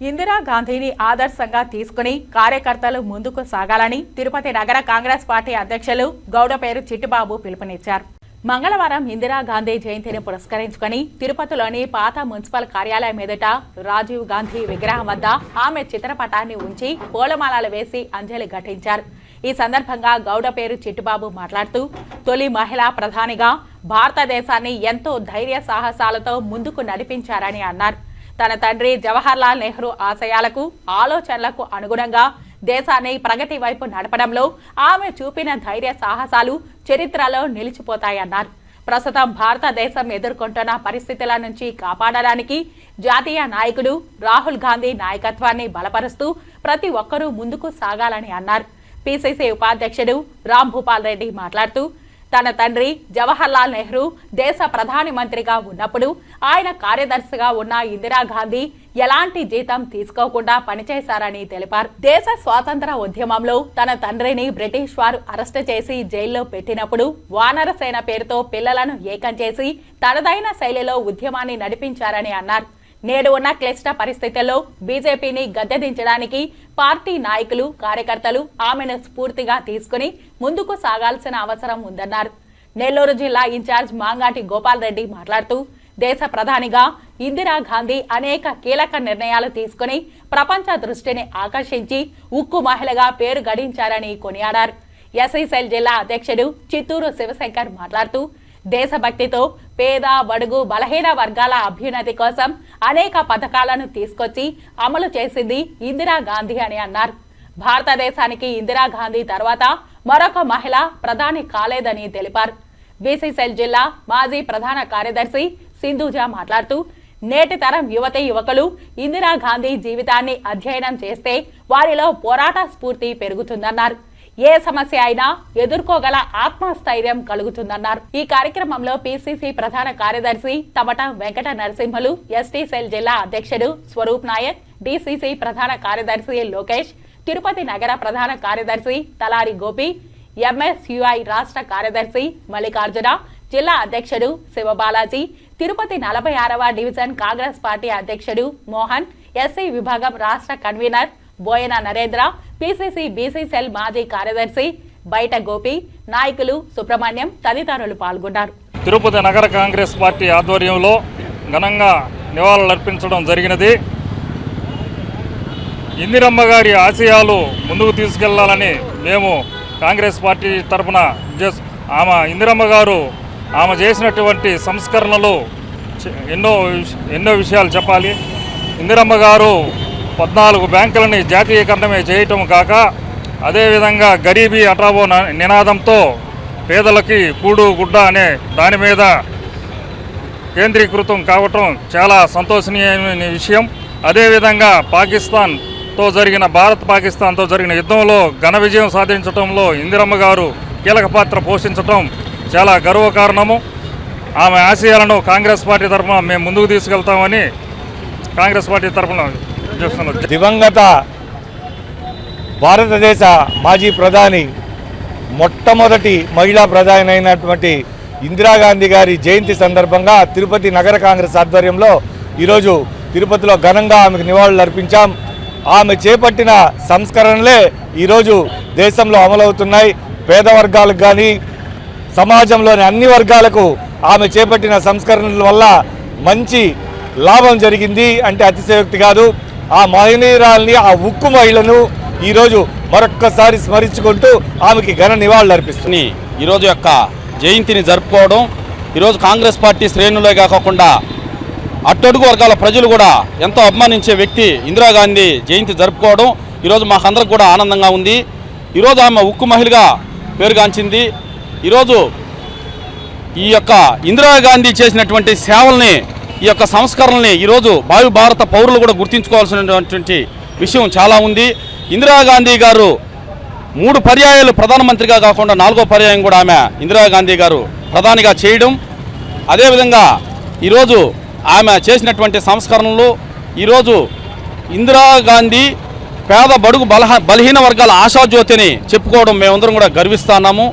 ఇందిరా గాంధీని ఆదర్శంగా తీసుకుని కార్యకర్తలు ముందుకు సాగాలని తిరుపతి నగర కాంగ్రెస్ పార్టీ అధ్యక్షులు గౌడపేరు చిట్టిబాబు పిలుపునిచ్చారు. మంగళవారం ఇందిరా గాంధీ జయంతిని పురస్కరించుకుని తిరుపతిలోని పాత మున్సిపల్ కార్యాలయం ఎదుట రాజీవ్ గాంధీ విగ్రహం వద్ద ఆమె చిత్రపటాన్ని ఉంచి పూలమాలలు వేసి అంజలి ఘటించారు. ఈ సందర్భంగా గౌడపేరు చిట్టిబాబు మాట్లాడుతూ తొలి మహిళా ప్రధానిగా భారతదేశాన్ని ఎంతో ధైర్య సాహసాలతో ముందుకు నడిపించారని అన్నారు. తన తండ్రి జవహర్లాల్ నెహ్రూ ఆశయాలకు ఆలోచనలకు అనుగుణంగా దేశాన్ని ప్రగతి వైపు నడపడంలో ఆమె చూపిన ధైర్య సాహసాలు చరిత్రలో నిలిచిపోతాయన్నారు. ప్రస్తుతం భారతదేశం ఎదుర్కొంటున్న పరిస్థితుల నుంచి కాపాడడానికి జాతీయ నాయకుడు రాహుల్ గాంధీ నాయకత్వాన్ని బలపరుస్తూ ప్రతి ఒక్కరూ ముందుకు సాగాలని అన్నారు. పిసిసి ఉపాధ్యక్షుడు రామ్ భూపాల్ రెడ్డి మాట్లాడుతూ తన తండ్రి జవహర్లాల్ నెహ్రూ దేశ ప్రధాని మంత్రిగా ఉన్నప్పుడు ఆయన కార్యదర్శిగా ఉన్న ఇందిరాగాంధీ ఎలాంటి జీతం తీసుకోకుండా పనిచేశారని తెలిపారు. దేశ స్వాతంత్ర ఉద్యమంలో తన తండ్రిని బ్రిటిష్ వారు అరెస్టు చేసి జైల్లో పెట్టినప్పుడు వానర సేన పేరుతో పిల్లలను ఏకం చేసి తనదైన శైలిలో ఉద్యమాన్ని నడిపించారని అన్నారు. నేడు ఉన్న క్లిష్ట పరిస్థితుల్లో బీజేపీని గద్దెదించడానికి పార్టీ నాయకులు కార్యకర్తలు ఆమెను స్ఫూర్తిగా తీసుకుని ముందుకు సాగాల్సిన అవసరం ఉందన్నారు. నెల్లూరు జిల్లా ఇన్ఛార్జ్ మాంగాటి గోపాల్ రెడ్డి మాట్లాడుతూ దేశ ప్రధానిగా ఇందిరాగాంధీ అనేక కీలక నిర్ణయాలు తీసుకుని ప్రపంచ దృష్టిని ఆకర్షించి ఉక్కు మహిళగా పేరు గడించారని కొనియాడారు. ఎస్ఈసెల్ జిల్లా అధ్యక్షుడు చిత్తూరు శివశంకర్ మాట్లాడుతూ దేశభక్తితో పేద బడుగు బలహీన వర్గాల అభ్యున్నతి కోసం అనేక పథకాలను తీసుకొచ్చి అమలు చేసింది ఇందిరాగాంధీ అని అన్నారు. భారతదేశానికి ఇందిరాగాంధీ తర్వాత మరొక మహిళ ప్రధాని కాలేదని తెలిపారు. బీసీసీఎల్ జిల్లా మాజీ ప్రధాన కార్యదర్శి సింధూజా మాట్లాడుతూ నేటి తరం యువతి యువకులు ఇందిరాగాంధీ జీవితాన్ని అధ్యయనం చేస్తే వారిలో పోరాట స్ఫూర్తి పెరుగుతుందన్నారు. ఏ సమస్య అయినా ఎదుర్కోగల ఆత్మస్థైర్యం కలుగుతుందన్నారు. ఈ కార్యక్రమంలో పిసిసి ప్రధాన కార్యదర్శి తమట వెంకట నరసింహులు, ఎస్టీసెల్ జిల్లా అధ్యక్షుడు స్వరూప్ నాయక్, డిసిసి ప్రధాన కార్యదర్శి లోకేష్, తిరుపతి నగర ప్రధాన కార్యదర్శి తలారి గోపి, ఎంఎస్యుఐ రాష్ట్ర కార్యదర్శి మల్లికార్జున, జిల్లా అధ్యక్షుడు శివబాలాజీ, తిరుపతి 46వ డివిజన్ కాంగ్రెస్ పార్టీ అధ్యక్షుడు మోహన్, ఎస్సీ విభాగం రాష్ట్ర convener Boyana Narendra, PCC BC cell మాజీ కార్యదర్శి బయట గోపి, నాయకులు సుబ్రహ్మణ్యం తదితరులు పాల్గొన్నారు. తిరుపతి నగర కాంగ్రెస్ పార్టీ ఆధ్వర్యంలో ఘనంగా నివాళులర్పించడం జరిగినది. ఇందిరమ్మ గారి ఆశయాలు ముందుకు తీసుకెళ్లాలని మేము కాంగ్రెస్ పార్టీ తరఫున ఇందిరమ్మ గారు ఆమె చేసినటువంటి సంస్కరణలు ఎన్నో విషయాలు చెప్పాలి. ఇందిరమ్మ గారు 14 బ్యాంకులని జాతీయకరణమే చేయటం కాక అదేవిధంగా గరీబీ హఠావో నినాదంతో పేదలకి కూడు గుడ్డ అనే దాని మీద కేంద్రీకృతం కావటం చాలా సంతోషనీయమైన విషయం. అదేవిధంగా భారత్ పాకిస్తాన్తో జరిగిన యుద్ధంలో ఘన విజయం సాధించడంలో ఇందిరమ్మ గారు కీలక పాత్ర పోషించడం చాలా గర్వకారణము. ఆమె ఆశయాలను కాంగ్రెస్ పార్టీ తరఫున మేము ముందుకు తీసుకెళ్తామని కాంగ్రెస్ పార్టీ తరఫున దివంగత భారతదేశ మాజీ ప్రధాని మొట్టమొదటి మహిళా ప్రధాని అయినటువంటి ఇందిరాగాంధీ గారి జయంతి సందర్భంగా తిరుపతి నగర కాంగ్రెస్ ఆధ్వర్యంలో ఈరోజు తిరుపతిలో ఘనంగా ఆమెకు నివాళులు అర్పించాం. ఆమె చేపట్టిన సంస్కరణలే ఈరోజు దేశంలో అమలవుతున్నాయి. పేద వర్గాలకు కానీ సమాజంలోని అన్ని వర్గాలకు ఆమె చేపట్టిన సంస్కరణల వల్ల మంచి లాభం జరిగింది అంటే అతిశయోక్తి కాదు. ఆ మహిళల్ని, ఆ ఉక్కు మహిళను ఈరోజు మరొక్కసారి స్మరించుకుంటూ ఆమెకి ఘన నివాళులు అర్పిస్తుంది. ఈరోజు యొక్క జయంతిని జరుపుకోవడం ఈరోజు కాంగ్రెస్ పార్టీ శ్రేణులే కాకుండా అట్టడుగు వర్గాల ప్రజలు కూడా ఎంతో అభిమానించే వ్యక్తి ఇందిరాగాంధీ జయంతి జరుపుకోవడం ఈరోజు మాకందరికి కూడా ఆనందంగా ఉంది. ఈరోజు ఆమె ఉక్కు మహిళగా పేరుగాంచింది. ఈరోజు ఈ యొక్క ఇందిరాగాంధీ చేసినటువంటి సేవల్ని, ఈ యొక్క సంస్కరణల్ని ఈరోజు భావి భారత పౌరులు కూడా గుర్తించుకోవాల్సినటువంటి విషయం చాలా ఉంది. ఇందిరాగాంధీ గారు 3 పర్యాయాలు ప్రధానమంత్రిగా కాకుండా 4వ పర్యాయం కూడా ఆమె ఇందిరాగాంధీ గారు ప్రధానిగా చేయడం, అదేవిధంగా ఈరోజు ఆమె చేసినటువంటి సంస్కరణలు ఈరోజు ఇందిరాగాంధీ పేద బడుగు బలహీన వర్గాల ఆశాజ్యోతిని చెప్పుకోవడం మేమందరం కూడా గర్విస్తున్నాము.